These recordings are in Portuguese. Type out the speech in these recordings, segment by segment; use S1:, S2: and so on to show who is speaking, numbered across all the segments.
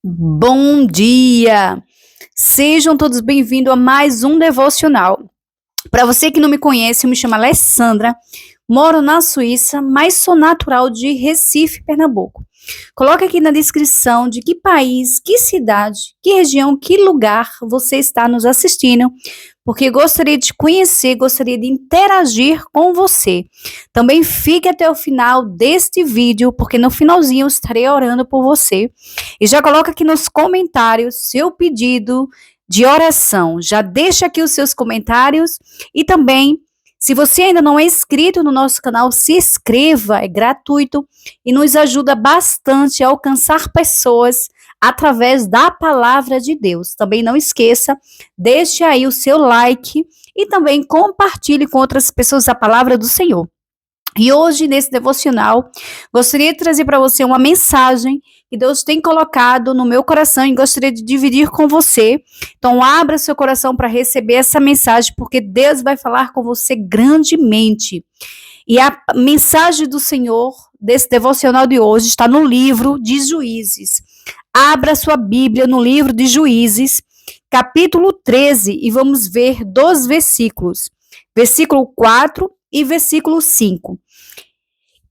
S1: Bom dia! Sejam todos bem-vindos a mais um devocional. Para você que não me conhece, eu me chamo Alessandra, moro na Suíça, mas sou natural de Recife, Pernambuco. Coloca aqui na descrição de que país, que cidade, que região, que lugar você está nos assistindo, porque gostaria de conhecer, gostaria de interagir com você. Também fique até o final deste vídeo, porque no finalzinho eu estarei orando por você. E já coloca aqui nos comentários seu pedido de oração. Já deixa aqui os seus comentários e também, se você ainda não é inscrito no nosso canal, se inscreva, é gratuito e nos ajuda bastante a alcançar pessoas através da palavra de Deus. Também não esqueça, deixe aí o seu like e também compartilhe com outras pessoas a palavra do Senhor. E hoje, nesse devocional, gostaria de trazer para você uma mensagem que Deus tem colocado no meu coração e gostaria de dividir com você. Então, abra seu coração para receber essa mensagem, porque Deus vai falar com você grandemente. E a mensagem do Senhor desse devocional de hoje está no livro de Juízes. Abra sua Bíblia no livro de Juízes, capítulo 13, e vamos ver 2 versículos. Versículo 4 e versículo 5.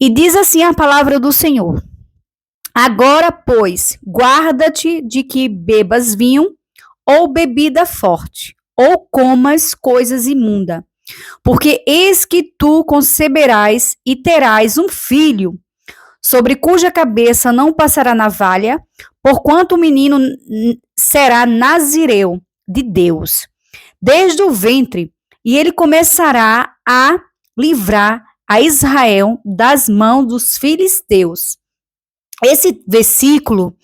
S1: E diz assim a palavra do Senhor: Agora, pois, guarda-te de que bebas vinho ou bebida forte, ou comas coisas imundas, porque eis que tu conceberás e terás um filho, sobre cuja cabeça não passará navalha, porquanto o menino será nazireu de Deus, desde o ventre, e ele começará a livrar a Israel das mãos dos filisteus. Esse versículo,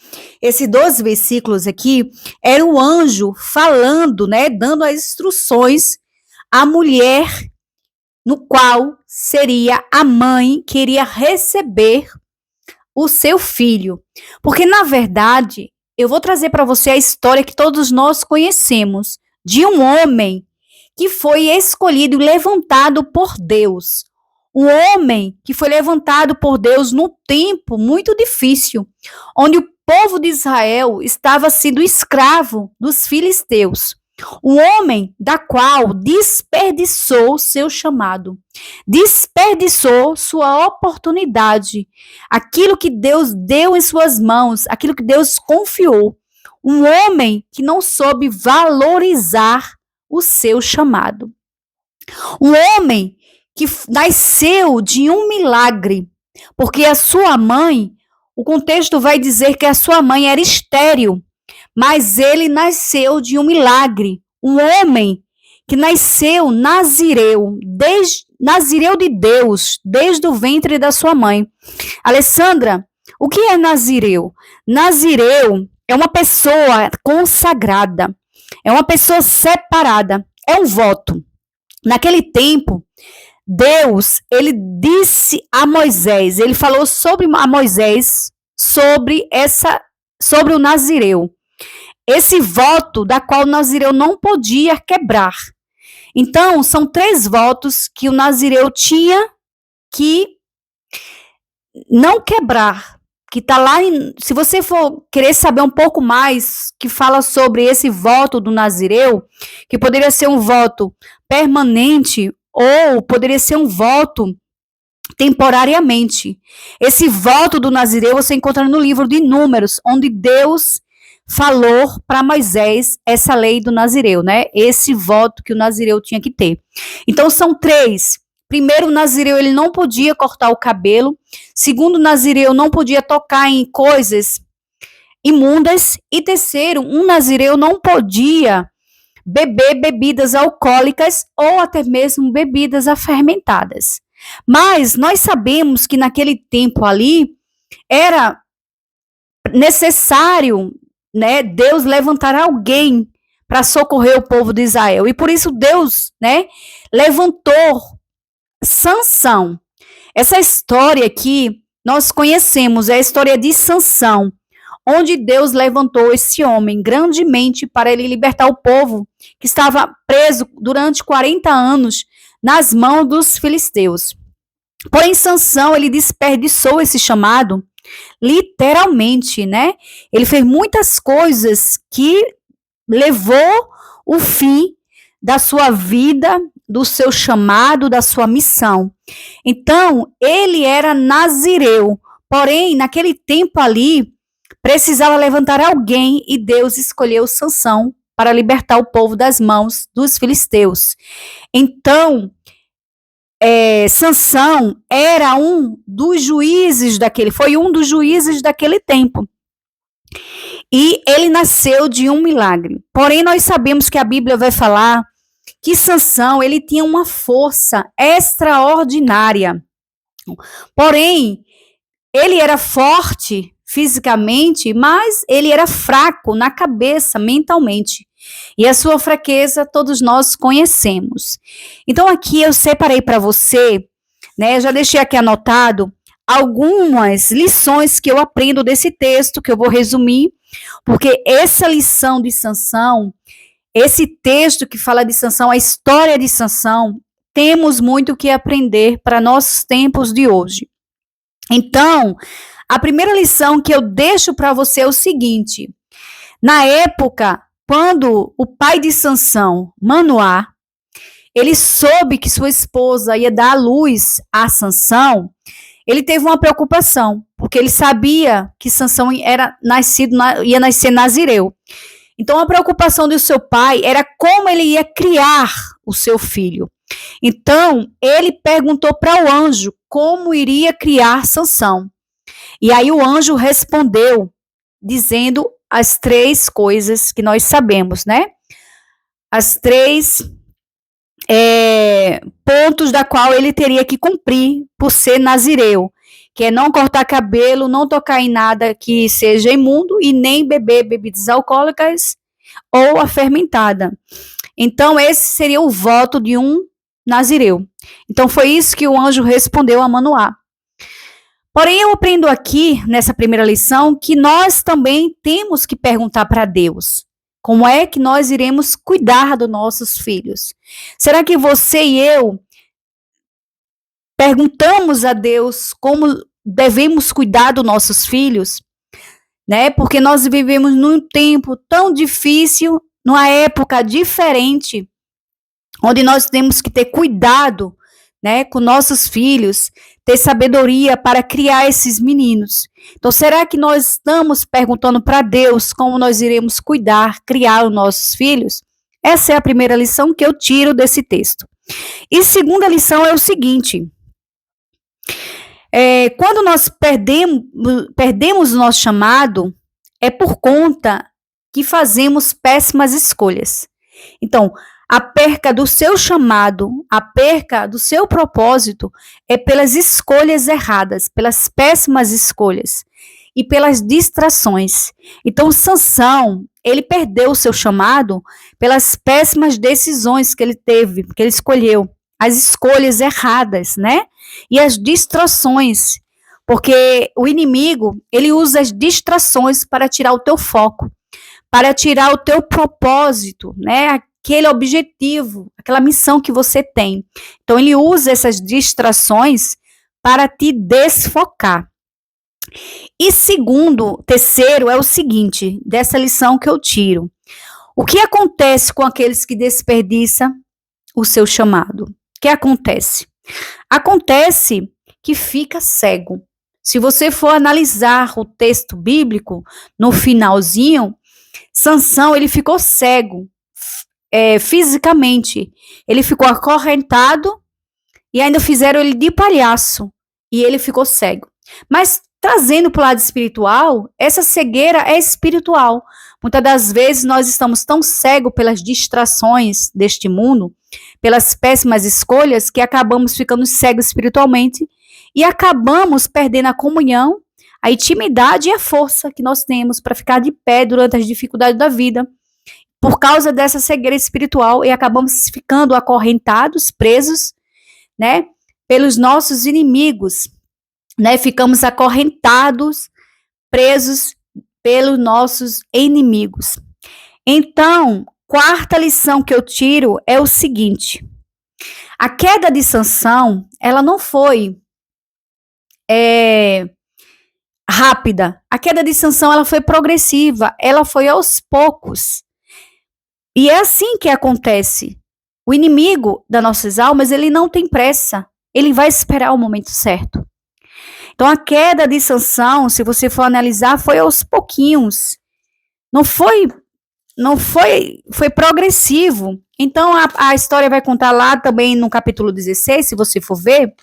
S1: esses 2 versículos aqui, era o anjo falando, dando as instruções à mulher, no qual seria a mãe que iria receber o seu filho. Porque, na verdade, eu vou trazer para você a história que todos nós conhecemos, de um homem que foi escolhido e levantado por Deus. Um homem que foi levantado por Deus num tempo muito difícil, onde o povo de Israel estava sendo escravo dos filisteus. Um homem da qual desperdiçou seu chamado, desperdiçou sua oportunidade, aquilo que Deus deu em suas mãos, aquilo que Deus confiou. Um homem que não soube valorizar o seu chamado. Um homem que nasceu de um milagre, porque a sua mãe, o contexto vai dizer que a sua mãe era estéril, mas ele nasceu de um milagre. Um homem que nasceu nazireu, nazireu de Deus, desde o ventre da sua mãe. Alessandra, o que é nazireu? Nazireu é uma pessoa consagrada, é uma pessoa separada, é um voto. Naquele tempo, Deus, ele disse a Moisés, ele falou a Moisés sobre o nazireu. Esse voto da qual o nazireu não podia quebrar. Então, são 3 votos que o nazireu tinha que não quebrar, que está lá, se você for querer saber um pouco mais, que fala sobre esse voto do nazireu, que poderia ser um voto permanente ou poderia ser um voto temporariamente. Esse voto do nazireu você encontra no livro de Números, onde Deus falou para Moisés essa lei do nazireu, Esse voto que o nazireu tinha que ter. Então são 3. Primeiro, o nazireu ele não podia cortar o cabelo. Segundo, o nazireu não podia tocar em coisas imundas. E terceiro, um nazireu não podia beber bebidas alcoólicas ou até mesmo bebidas afermentadas. Mas nós sabemos que naquele tempo ali era necessário, Deus levantar alguém para socorrer o povo de Israel. E por isso Deus, levantou Sansão. Essa história aqui nós conhecemos, é a história de Sansão, onde Deus levantou esse homem grandemente para ele libertar o povo que estava preso durante 40 anos nas mãos dos filisteus. Porém, Sansão, ele desperdiçou esse chamado literalmente, né? Ele fez muitas coisas que levou o fim da sua vida, do seu chamado, da sua missão. Então, ele era nazireu, porém, naquele tempo ali, precisava levantar alguém e Deus escolheu Sansão para libertar o povo das mãos dos filisteus. Então, Sansão era foi um dos juízes daquele tempo. E ele nasceu de um milagre. Porém, nós sabemos que a Bíblia vai falar que Sansão, ele tinha uma força extraordinária. Porém, ele era forte fisicamente, mas ele era fraco na cabeça, mentalmente. E a sua fraqueza todos nós conhecemos. Então aqui eu separei para você, né, eu já deixei aqui anotado algumas lições que eu aprendo desse texto, que eu vou resumir, porque essa lição de Sansão, esse texto que fala de Sansão, a história de Sansão, temos muito o que aprender para nossos tempos de hoje. Então, a primeira lição que eu deixo para você é o seguinte: na época, quando o pai de Sansão, Manoá, ele soube que sua esposa ia dar à luz a Sansão, ele teve uma preocupação, porque ele sabia que Sansão ia nascer nazireu. Então, a preocupação do seu pai era como ele ia criar o seu filho. Então, ele perguntou para o anjo como iria criar Sansão. E aí o anjo respondeu, dizendo as 3 coisas que nós sabemos, né? As 3 pontos da qual ele teria que cumprir por ser nazireu, que é não cortar cabelo, não tocar em nada que seja imundo e nem beber bebidas alcoólicas ou a fermentada. Então, esse seria o voto de um nazireu. Então, foi isso que o anjo respondeu a Manoá. Porém, eu aprendo aqui, nessa primeira lição, que nós também temos que perguntar para Deus como é que nós iremos cuidar dos nossos filhos. Será que você e eu perguntamos a Deus como devemos cuidar dos nossos filhos? Né? Porque nós vivemos num tempo tão difícil, numa época diferente, onde nós temos que ter cuidado, né, com nossos filhos, ter sabedoria para criar esses meninos. Então, será que nós estamos perguntando para Deus como nós iremos cuidar, criar os nossos filhos? Essa é a primeira lição que eu tiro desse texto. E segunda lição é o seguinte: quando nós perdemos o nosso chamado, é por conta que fazemos péssimas escolhas. Então, a perca do seu chamado, a perca do seu propósito é pelas escolhas erradas, pelas péssimas escolhas e pelas distrações. Então, Sansão, ele perdeu o seu chamado pelas péssimas decisões que ele teve, que ele escolheu, as escolhas erradas, né? E as distrações, porque o inimigo, ele usa as distrações para tirar o teu foco, para tirar o teu propósito, né? Aquele objetivo, aquela missão que você tem. Então, ele usa essas distrações para te desfocar. E terceiro é o seguinte, dessa lição que eu tiro: o que acontece com aqueles que desperdiçam o seu chamado? O que acontece? Acontece que fica cego. Se você for analisar o texto bíblico, no finalzinho, Sansão, ele ficou cego, fisicamente. Ele ficou acorrentado e ainda fizeram ele de palhaço e ele ficou cego. Mas trazendo para o lado espiritual, essa cegueira é espiritual. Muitas das vezes nós estamos tão cegos pelas distrações deste mundo, pelas péssimas escolhas, que acabamos ficando cegos espiritualmente e acabamos perdendo a comunhão, a intimidade e a força que nós temos para ficar de pé durante as dificuldades da vida, por causa dessa cegueira espiritual, e acabamos ficando acorrentados, presos, né, pelos nossos inimigos, né? Ficamos acorrentados, presos pelos nossos inimigos. Então, quarta lição que eu tiro é o seguinte: a queda de Sansão, ela não foi rápida. A queda de Sansão, ela foi progressiva, ela foi aos poucos. E é assim que acontece. O inimigo das nossas almas, ele não tem pressa. Ele vai esperar o momento certo. Então, a queda de Sansão, se você for analisar, foi aos pouquinhos. Foi progressivo. Então, a história vai contar lá também no capítulo 16, se você for ver,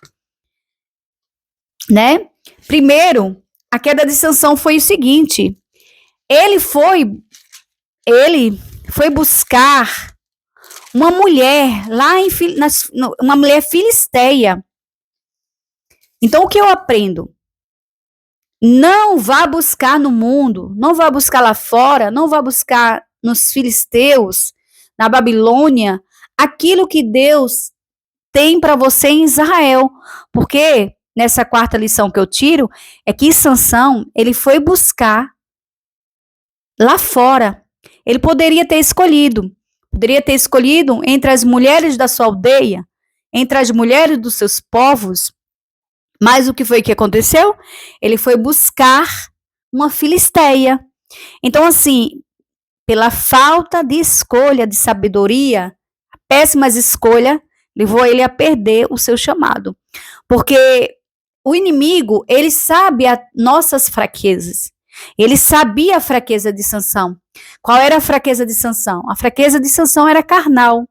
S1: né? Primeiro, a queda de Sansão foi o seguinte: ele foi buscar uma mulher lá uma mulher filisteia. Então, o que eu aprendo? Não vá buscar no mundo, não vá buscar lá fora, não vá buscar nos filisteus, na Babilônia, aquilo que Deus tem para você em Israel. Porque nessa quarta lição que eu tiro é que Sansão, ele foi buscar lá fora. Ele poderia ter escolhido entre as mulheres da sua aldeia, entre as mulheres dos seus povos. Mas o que foi que aconteceu? Ele foi buscar uma filisteia. Então, assim, pela falta de escolha, de sabedoria, péssimas escolhas, levou ele a perder o seu chamado. Porque o inimigo, ele sabe as nossas fraquezas. Ele sabia a fraqueza de Sansão. Qual era a fraqueza de Sansão? A fraqueza de Sansão era carnal.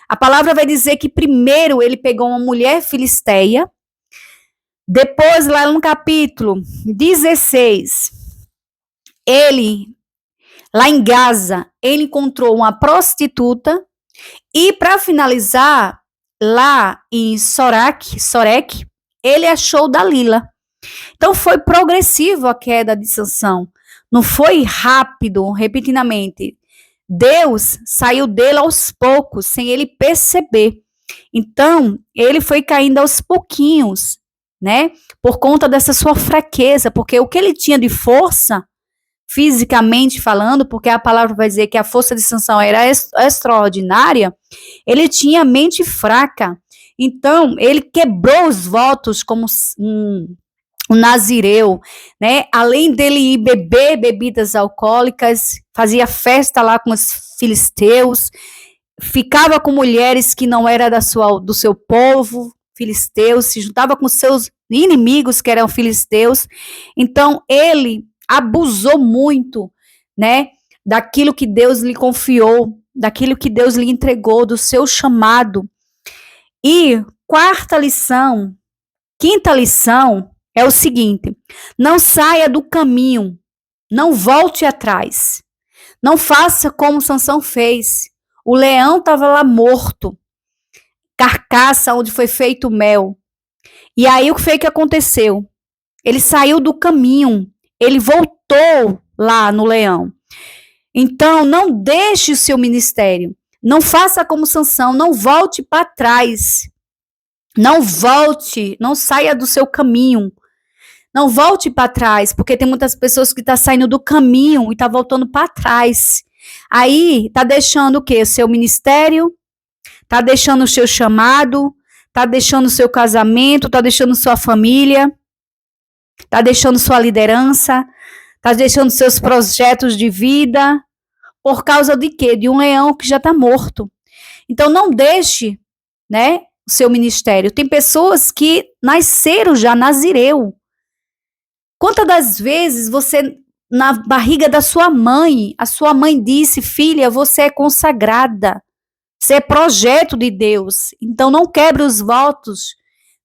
S1: A palavra vai dizer que primeiro ele pegou uma mulher filisteia. Depois, lá no capítulo 16, lá em Gaza, ele encontrou uma prostituta. E, para finalizar, lá em Sorek, ele achou Dalila. Então, foi progressivo a queda de Sansão. Não foi rápido, repetidamente. Deus saiu dele aos poucos, sem ele perceber. Então, ele foi caindo aos pouquinhos, né? Por conta dessa sua fraqueza, porque o que ele tinha de força, fisicamente falando, porque a palavra vai dizer que a força de Sansão era extraordinária, ele tinha mente fraca. Então, ele quebrou os votos como um nazireu, né? Além dele ir beber bebidas alcoólicas, fazia festa lá com os filisteus, ficava com mulheres que não eram do seu povo, filisteus, se juntava com seus inimigos que eram filisteus. Então, ele abusou muito, né, daquilo que Deus lhe confiou, daquilo que Deus lhe entregou, do seu chamado. E quinta lição é o seguinte: não saia do caminho, não volte atrás. Não faça como Sansão fez. O leão estava lá morto, carcaça onde foi feito mel. E aí o que foi que aconteceu? Ele saiu do caminho, ele voltou lá no leão. Então, não deixe o seu ministério. Não faça como Sansão, não volte para trás. Não volte, não saia do seu caminho. Não volte para trás, porque tem muitas pessoas que estão saindo do caminho e estão voltando para trás. Aí, está deixando o quê? O seu ministério, está deixando o seu chamado, está deixando o seu casamento, está deixando sua família, está deixando sua liderança, está deixando seus projetos de vida, por causa de quê? De um leão que já está morto. Então, não deixe, né, o seu ministério. Tem pessoas que nasceram já nazireu. Quantas das vezes você, na barriga da sua mãe, a sua mãe disse: filha, você é consagrada, você é projeto de Deus, então não quebre os votos,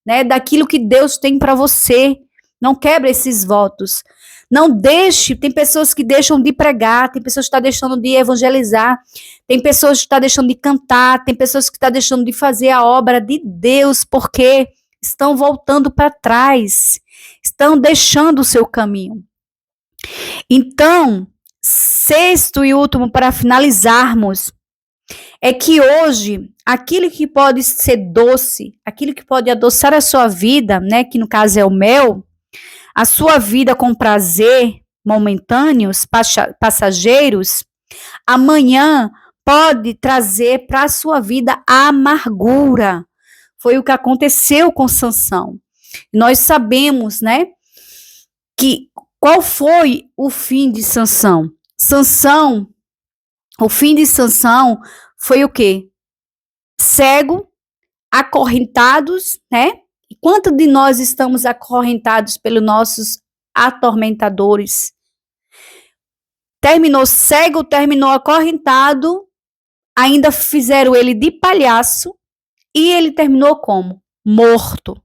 S1: né, daquilo que Deus tem para você, não quebre esses votos. Não deixe, tem pessoas que deixam de pregar, tem pessoas que estão deixando de evangelizar, tem pessoas que estão deixando de cantar, tem pessoas que estão deixando de fazer a obra de Deus, porque estão voltando para trás, estão deixando o seu caminho. Então, sexto e último, para finalizarmos, é que hoje, aquilo que pode ser doce, aquilo que pode adoçar a sua vida, né, que no caso é o mel, a sua vida com prazer momentâneos, passageiros, amanhã pode trazer para a sua vida a amargura. Foi o que aconteceu com Sansão. Nós sabemos, né, que Qual foi o fim de Sansão? O fim de Sansão foi o quê? Cego, acorrentados, né? E quanto de nós estamos acorrentados pelos nossos atormentadores? Terminou cego, terminou acorrentado, ainda fizeram ele de palhaço e ele terminou como? Morto.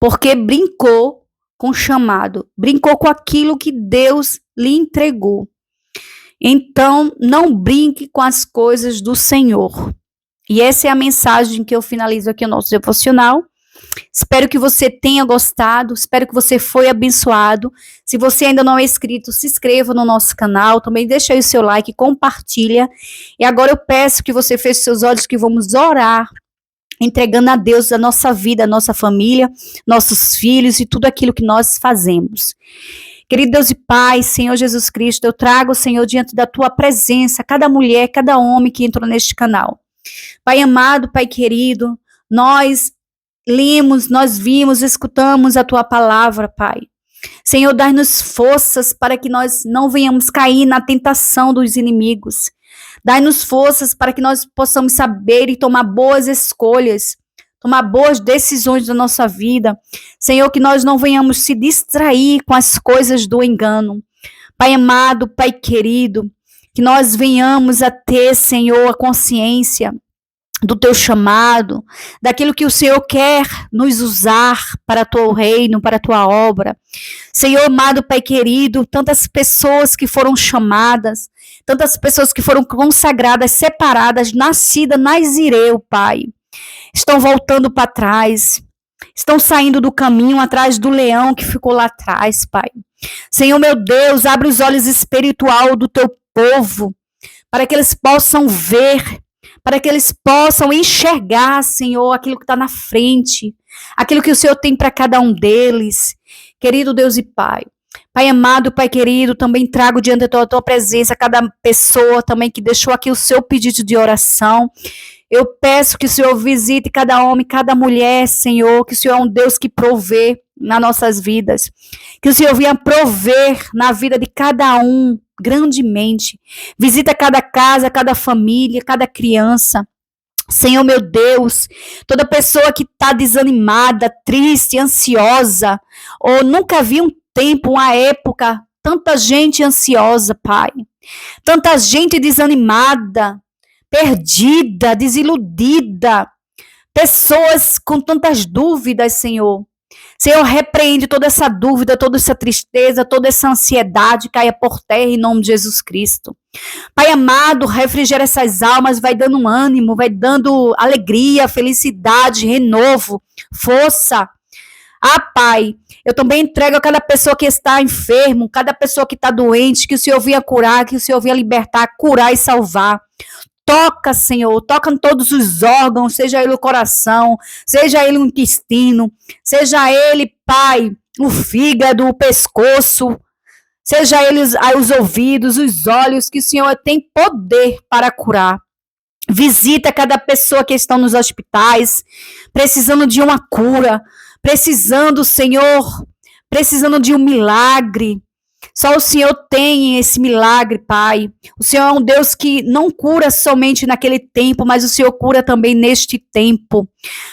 S1: Porque brincou com o chamado, brincou com aquilo que Deus lhe entregou. Então, não brinque com as coisas do Senhor. E essa é a mensagem que eu finalizo aqui o nosso devocional. Espero que você tenha gostado, espero que você foi abençoado. Se você ainda não é inscrito, se inscreva no nosso canal, também deixa aí o seu like, compartilha. E agora eu peço que você feche seus olhos, que vamos orar, entregando a Deus a nossa vida, a nossa família, nossos filhos e tudo aquilo que nós fazemos. Querido Deus e Pai, Senhor Jesus Cristo, eu trago, Senhor, diante da Tua presença, cada mulher, cada homem que entrou neste canal. Pai amado, Pai querido, nós lemos, nós vimos, escutamos a Tua palavra, Pai. Senhor, dai-nos forças para que nós não venhamos cair na tentação dos inimigos. Dai-nos forças para que nós possamos saber e tomar boas escolhas, tomar boas decisões da nossa vida. Senhor, que nós não venhamos se distrair com as coisas do engano. Pai amado, Pai querido, que nós venhamos a ter, Senhor, a consciência do Teu chamado, daquilo que o Senhor quer nos usar para o Teu reino, para a Tua obra. Senhor amado, Pai querido, tantas pessoas que foram chamadas, tantas pessoas que foram consagradas, separadas, nascidas Nazireu, Pai, estão voltando para trás, estão saindo do caminho atrás do leão que ficou lá atrás, Pai. Senhor, meu Deus, abre os olhos espiritual do Teu povo, para que eles possam ver, para que eles possam enxergar, Senhor, aquilo que está na frente, aquilo que o Senhor tem para cada um deles. Querido Deus e Pai, Pai amado, Pai querido, também trago diante da Tua presença cada pessoa também que deixou aqui o seu pedido de oração. Eu peço que o Senhor visite cada homem, cada mulher, Senhor, que o Senhor é um Deus que provê nas nossas vidas, que o Senhor venha prover na vida de cada um grandemente. Visita cada casa, cada família, cada criança. Senhor, meu Deus, toda pessoa que está desanimada, triste, ansiosa, ou nunca vi um tempo, uma época, tanta gente ansiosa, Pai, tanta gente desanimada, perdida, desiludida, pessoas com tantas dúvidas, Senhor. Senhor, repreende toda essa dúvida, toda essa tristeza, toda essa ansiedade, caia por terra em nome de Jesus Cristo. Pai amado, refrigera essas almas, vai dando ânimo, vai dando alegria, felicidade, renovo, força. Ah, Pai, eu também entrego a cada pessoa que está enfermo, cada pessoa que está doente, que o Senhor venha curar, que o Senhor venha libertar, curar e salvar. Toca, Senhor, toca em todos os órgãos, seja ele o coração, seja ele o intestino, seja ele, Pai, o fígado, o pescoço, seja ele os ouvidos, os olhos, que o Senhor tem poder para curar. Visita cada pessoa que está nos hospitais, precisando de uma cura, precisando, Senhor, precisando de um milagre. Só o Senhor tem esse milagre, Pai. O Senhor é um Deus que não cura somente naquele tempo, mas o Senhor cura também neste tempo.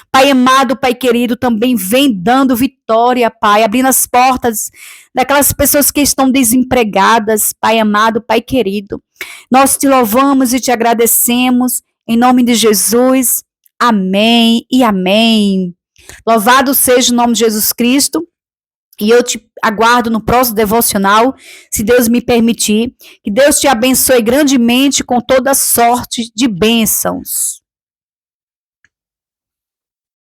S1: Pai amado, Pai querido, também vem dando vitória, Pai, abrindo as portas daquelas pessoas que estão desempregadas, Pai amado, Pai querido. Nós te louvamos e te agradecemos, em nome de Jesus. Amém e amém. Louvado seja o nome de Jesus Cristo. E eu te aguardo no próximo devocional, se Deus me permitir. Que Deus te abençoe grandemente com toda sorte de bênçãos.